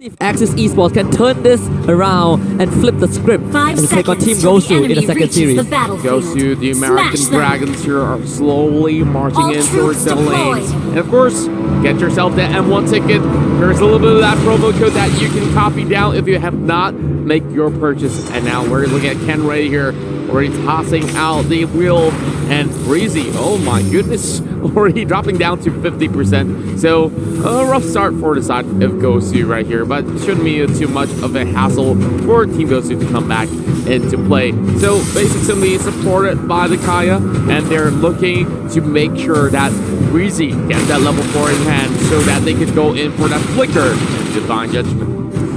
If Axis Esports can turn this around and flip the script and take on Team Gosu in the second series. Gosu, the American Dragons here are slowly marching in towards the lanes. And of course, get yourself the M1 ticket. There's a little bit of that promo code that you can copy down if you have not make your purchase. And now we're looking at Ken Ray here, already tossing out the wheel, and Breezy, oh my goodness, already dropping down to 50%. So a rough start for the side of Gosu right here, but shouldn't be too much of a hassle for Team Gosu to come back into play. So basically supported by the Kaya, and they're looking to make sure that Breezy gets that level 4 in hand so that they can go in for that flicker Divine Judgment.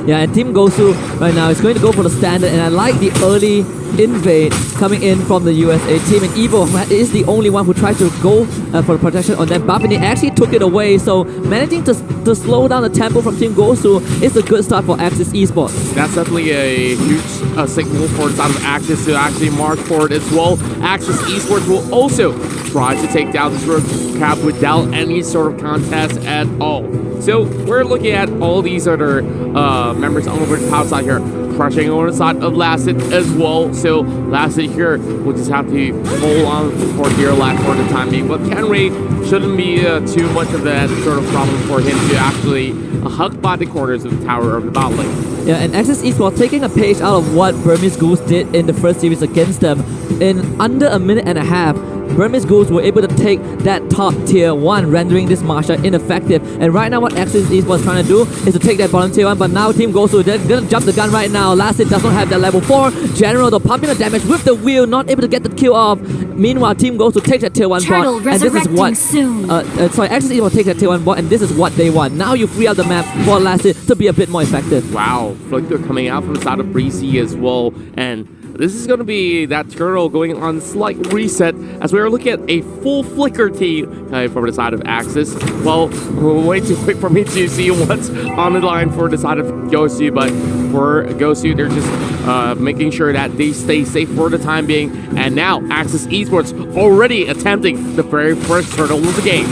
Yeah, and Team Gosu right now is going to go for the standard, and I like the early invade coming in from the USA team, and Evo is the only one who tried to go for the protection on that buff, and he actually took it away, so managing to slow down the tempo from Team Gosu is a good start for Axis Esports. That's definitely a huge signal for the side of Axis to actually march forward as well. Axis Esports will also try to take down this road cap without any sort of contest at all. So we're looking at all these other members on over the top side here, crushing over the side of Lasset as well. So Lasset here will just have to hold on for dear life for the time being. But Ken Ray shouldn't be too much of that sort of problem for him to actually hug by the corners of the tower of the bot lane. Yeah, and Axis Esports taking a page out of what Burmese Goose did in the first series against them. In under a minute and a half, Burmese Goose were able to take that top tier 1, rendering this Marsha ineffective. And right now what Axis Esports trying to do is to take that bottom tier 1, but now Team Gosu, they're gonna jump the gun right now. Lasset does not have that level 4. General, though, pumping the damage with the wheel, not able to get the kill off. Meanwhile, Team Gosu takes that tier 1 bot, and this is what... Axis Esports takes that tier 1 bot, and this is what they want. Now you free up the map for Lasset to be a bit more effective. Wow, Flicker coming out from the side of Breezy as well, and this is going to be that turtle going on slight reset as we are looking at a full Flicker team from the side of Axis. Well, way too quick for me to see what's on the line for the side of Gosu, but for Gosu, they're just making sure that they stay safe for the time being. And now Axis Esports already attempting the very first turtle of the game.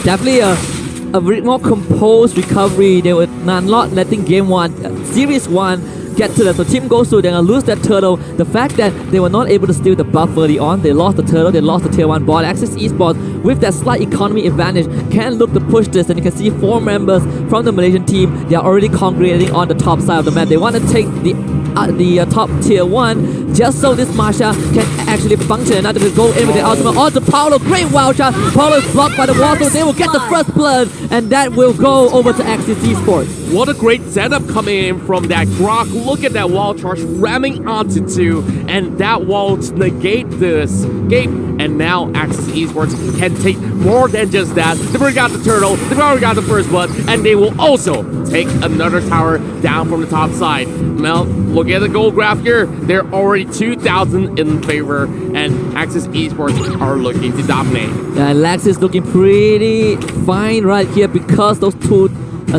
Definitely a bit more composed recovery. They were not letting game 1, series 1 get to them. So Team Gosu, they're gonna lose that turtle. The fact that they were not able to steal the buff early on, they lost the turtle, they lost the tier 1 bot. Axis Esports, with that slight economy advantage, can look to push this, and you can see 4 members from the Malaysian team, they are already congregating on the top side of the map. They want to take the top tier 1 just so this Marsha can actually function, and not to go in with the ultimate onto Paolo. Great wild shot. Paolo is blocked by the wall, so they will get the first blood, and that will go over to Axis Esports. What a great setup coming in from that Grok. Look at that wall charge ramming onto 2, and that wall to negate the escape. And now Axis Esports can take more than just that. They've already got the turtle, they've already got the first blood, and they will also take another tower down from the top side. Now, look at the gold graph here. They're already 2,000 in favor, and Axis Esports are looking to dominate. Yeah, Lax is looking pretty fine right here because those 2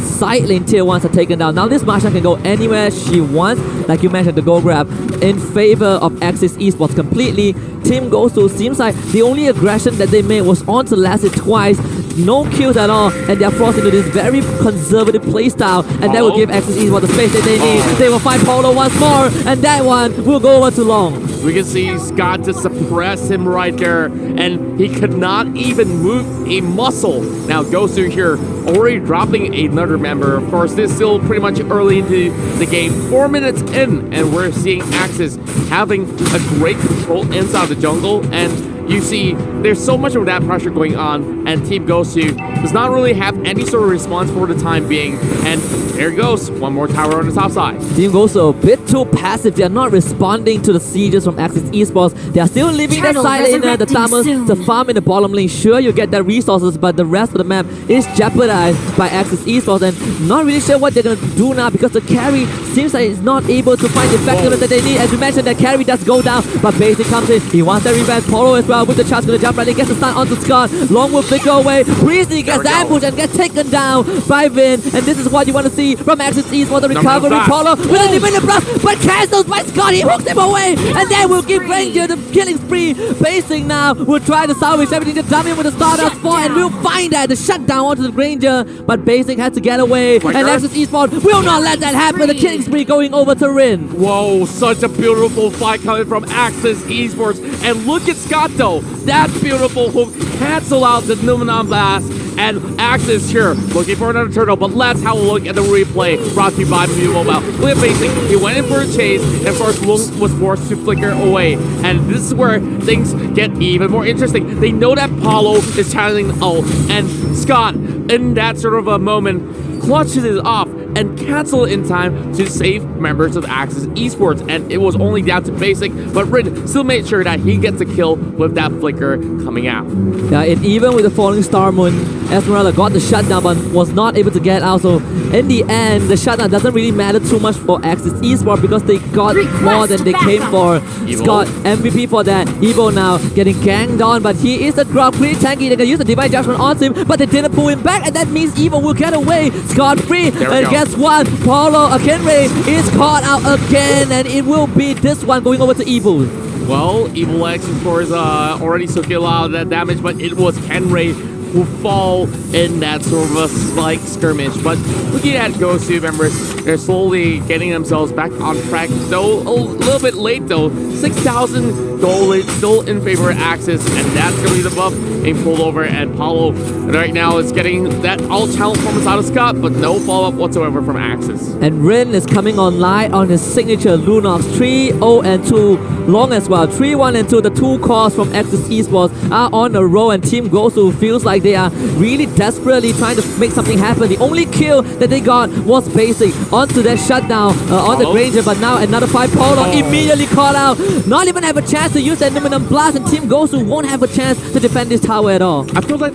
side lane tier 1s are taken down. Now this Marsha can go anywhere she wants, like you mentioned, the gold grab in favor of Axis Esports completely. Team Gosu seems like the only aggression that they made was onto Lasset twice, no kills at all, and they're forced into this very conservative playstyle, and that will give Axis Esports the space that they need. They will find Polo once more, and that one will go over too long. We can see Scott to suppress him right there, and he could not even move a muscle. Now Gosu here already dropping another member. Of course, this is still pretty much early into the game, 4 minutes in, and we're seeing Axis having a great control inside the jungle, and you see there's so much of that pressure going on, and Team Gosu does not really have any sort of response for the time being, and there goes one more tower on the top side. Team Gosu a bit too passive. They are not responding to the sieges from Axis Esports. They are still leaving that side lane, the Thamas, to farm in the bottom lane. Sure, you get that resources, but the rest of the map is jeopardized by Axis Esports, and not really sure what they're gonna do now because the carry seems like it's not able to find the effectiveness that they need. As you mentioned, that carry does go down, but Basic comes in. He wants that revenge. Polo as well. well with the chance to jump right in, gets the stun onto Scott. Long will flicker away. Breezy gets ambushed and gets taken down by Vin. And this is what you want to see from Axis Esports. The recovery Paulo with a limited blast, but cancels by Scott. He hooks him away. And then we'll give Ranger the killing spree. Basic now will try to salvage everything to dump him with the Stardust spot. And we'll find that the shutdown onto the Ranger. But Basic has to get away. And Axis Esports will not let that happen. The killing spree going over to Rin. Whoa, such a beautiful fight coming from Axis Esports. And look at Scott though. That beautiful hook cancel out the Numenon Blast. And Axis here looking for another turtle, but let's have a look at the replay brought to you by Mlbb. Look at Basic. He went in for a chase, and of course Lung was forced to flicker away. And this is where things get even more interesting. They know that Paulo is channeling ult, and Scott, in that sort of a moment, clutches it off and cancel in time to save members of Axis Esports. And it was only down to Basic, but Rin still made sure that he gets a kill with that flicker coming out. Yeah, and even with the falling Star Moon, Esmeralda got the shutdown but was not able to get out. So in the end, the shutdown doesn't really matter too much for Axis Esports because they got more than they came for. Scott MVP for that. Evo now getting ganged on, but he is a grab pretty tanky. They can use the Divine Judgment on him, but they didn't pull him back, and that means Evo will get away. Scott free, and guess what? Paulo Akenre is caught out again, and it will be this one going over to Evil. Well, Evil X, of course, already took a lot of that damage, but it was Kenray who fall in that sort of a slight skirmish. But looking at Gosu members, they're slowly getting themselves back on track, though a little bit late though. 6,000 gold still in favor of Axis, and that's going to be the buff being pulled over. And Paulo right now is getting that all-channel performance out of Scott, but no follow-up whatsoever from Axis. And Rin is coming online on his signature Lunox 3-0-2 long as well. 3-1-2, the two calls from Axis Esports are on a roll, and Team Gosu feels like they are really desperately trying to make something happen. The only kill that they got was Basic onto that shutdown on the Granger, but now another 5 Paulo immediately caught out. Not even have a chance to use that Numenon Blast, and Team Gosu won't have a chance to defend this tower at all. I feel like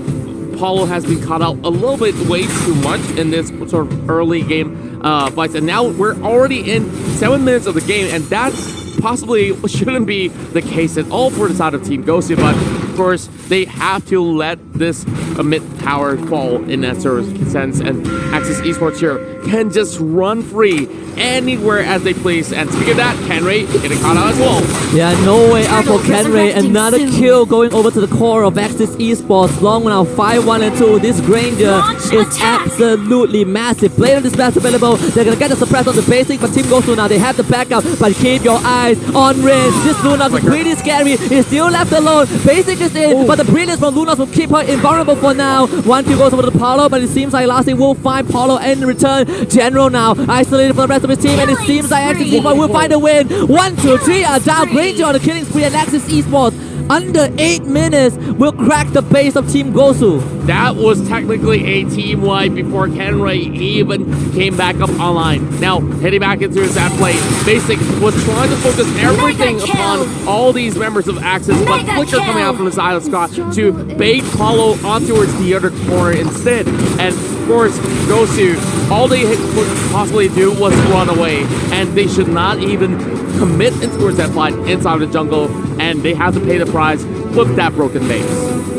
Paulo has been caught out a little bit way too much in this sort of early game fights, and now we're already in 7 minutes of the game, and that possibly shouldn't be the case at all for the side of Team Gosu, but of course they have to let this mid tower fall in that sort of sense, and Axis Esports here can just run free anywhere as they please. And speaking of that, Kenray getting caught out as well. Yeah, no way out for Kenray. Another kill going over to the core of Axis Esports. Long now 5-1-2. This Granger is absolutely massive. Blade of Dispatch available. They're gonna get the suppress on the Basic, but Team Gosu now they have the backup. But keep your eyes on Rin. This Lunox is pretty scary. He's still left alone. Basic is in, but the brilliance from Lunox will keep her invulnerable for now. One kill goes over to Paulo, but it seems like Lassie will find Paulo in return. General now isolated from the rest of his team, and it seems like Axis Esports will find a win. 1, 2, 3 are down. Granger on the killing spree, and Axis Esports under 8 minutes will crack the base of Team Gosu. That was technically a team wipe before Kenray even came back up online. Now, heading back into his ad play, Basic was trying to focus everything upon all these members of Axis, but Flicker coming out from the side of Scott to bait Paulo on towards the other corner instead. And of course, Gosu, all they could possibly do was run away, and they should not even commit towards that fight inside the jungle, and they have to pay the price with that broken base.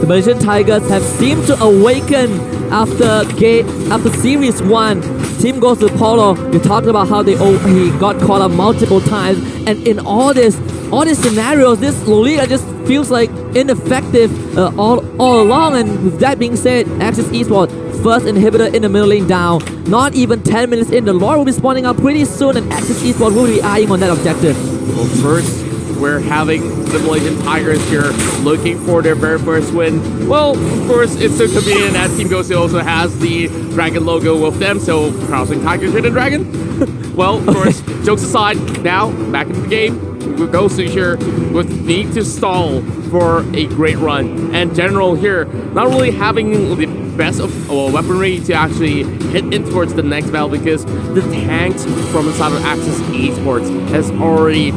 The Malaysian Tigers have seemed to awaken after Series 1. Team goes to Paulo. You talked about how he got caught up multiple times, and in all these scenarios, this Lolita just feels like ineffective all along. And with that being said, Axis Esports first inhibitor in the middle lane down. Not even 10 minutes in, the Lord will be spawning up pretty soon, and Axis Esports will be eyeing on that objective. Well, first, we're having the Malaysian Tigers here looking for their very first win. Well, of course, it's so convenient that Team Gosu also has the dragon logo with them, so crossing Tigers with a dragon. Well, of course, jokes aside, now back into the game. Gosu here with need to stall for a great run, and General here not really having the best of weaponry to actually hit in towards the next battle, because the tanks from the side of Axis Esports has already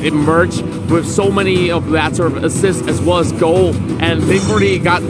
emerged with so many of that sort of assists as well as goal, and they've already got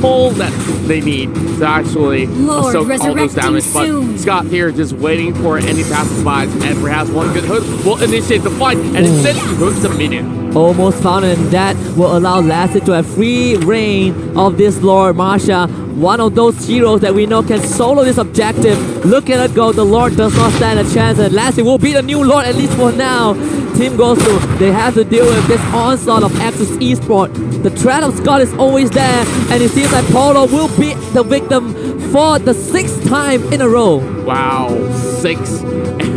all that they need to actually soak all those damage. But Scott here just waiting for any passerbys, and perhaps one good hook will initiate the fight, and instead he hooks a minion. Almost found, and that will allow Lassie to have free reign of this Lord Marsha. One of those heroes that we know can solo this objective. Look at it go, the Lord does not stand a chance, and Lassie will be the new Lord at least for now. Team Gosu, they have to deal with this onslaught of Axis Esports. The threat of Scott is always there, and it seems like Polo will be the victim for the 6th time in a row. Wow, 6.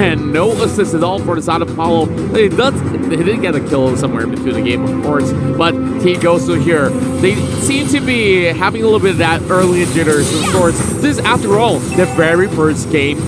And no assist at all for the side of Paulo. They did get a kill somewhere in between the game, of course, but Team Gosu here, they seem to be having a little bit of that early jitters. Of course, this is, after all, the very first game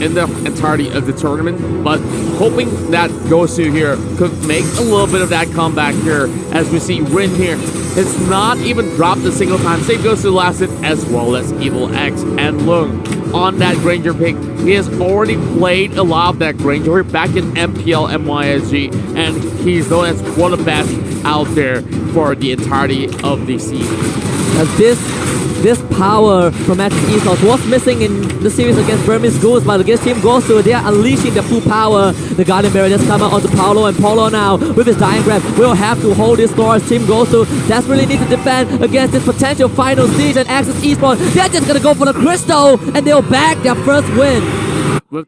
in the entirety of the tournament, but hoping that Gosu here could make a little bit of that comeback here, as we see Rin here. It's not even dropped a single time. Save Gosu lasted, as well as Evil X and Lung on that Granger pick. He has already played a lot of that Granger back in MPL MYSG, and he's known as one of the best out there for the entirety of the season. This power from Axis Esports was missing in the series against Burmese Goose, but against Team Gosu, they are unleashing the full power. The Guardian Barrier just come out onto Paulo, and Paulo now, with his Dying Grab, will have to hold this door as Team Gosu desperately need to defend against this potential final siege, and Axis Esports, they're just gonna go for the crystal, and they'll bag their first win. With